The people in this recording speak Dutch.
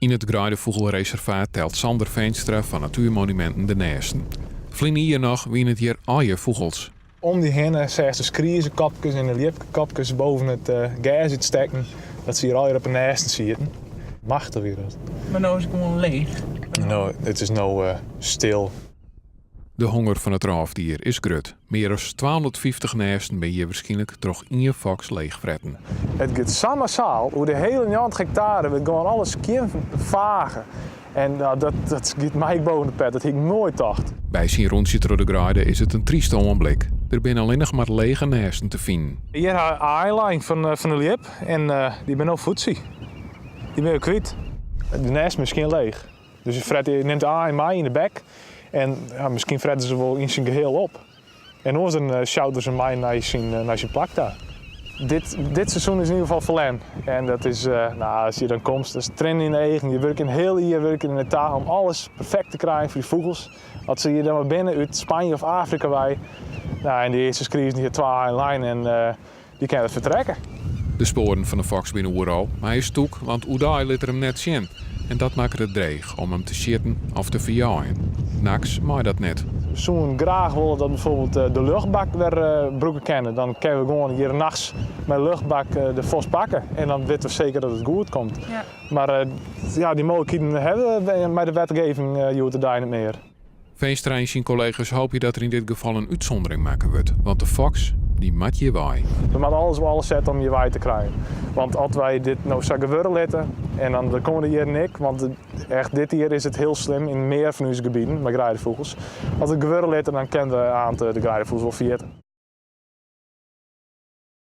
In het Gruydevogelreservaat telt Sander Veenstra van Natuurmonumenten de nesten. Vlien hier nog wie het hier al je vogels. Om die heen zegt ze skriezenkopjes en de liepkopjes boven het gas steken. Dat ze hier al op een nesten zitten. Machtig weer dat. Maar nou is het gewoon leeg. Nou, het is nou stil. De honger van het roofdier is grut. Meer dan 1250 nesten ben je waarschijnlijk toch in je fox leegfretten. Het gaat zo massaal, hoe de hele 90 hectare, we gewoon alles vagen. En dat gaat mij boven de pet, dat heb ik nooit dacht. Bij zijn rondje door de Gruyde is het een trieste ogenblik. Er zijn alleen nog maar lege nesten te vinden. Hier heb je een eyeline van de liep en die ben ook voetzie. Die ben je kwijt. De nest is misschien leeg. Dus je neemt de A en mij in de bek. En ja, misschien fretten ze wel in zijn geheel op. En anders dan sjouwden ze mij naar zijn plak daar. Dit seizoen is in ieder geval verlen. En dat is, als je dan komt, dat is trainen in de eigen. Je werkt een heel jaar werken in de taal om alles perfect te krijgen voor die vogels. Als ze hier dan maar binnen uit Spanje of Afrika bij. Nou, en de eerste skriezen hier 2 line en die kunnen het vertrekken. De sporen van de fox binnen overal, maar hij is stoek, want Oedai liet er hem net zien. En dat maakt het dreig om hem te shitten of te verjaaien. Naks maar dat net. We zouden graag willen dat bijvoorbeeld de luchtbak weer broeken kennen. Dan kunnen we gewoon hier nachts met de luchtbak de vos pakken. En dan weten we zeker dat het goed komt. Ja. Maar die mogelijkheden hebben we bij de wetgeving hier daar niet meer. Veenstra en zijn collega's hopen dat er in dit geval een uitzondering maken wordt. Want de fox, die mat je waai. We moeten alles zetten om je waai te krijgen. Want als wij dit nou zo gebeuren laten, en dan komen hier niks. Want echt, dit hier is het heel slim in meer van onze gebieden met graaivogels. Als het gebeuren laten, dan kennen we aan de graaivogels wel 40.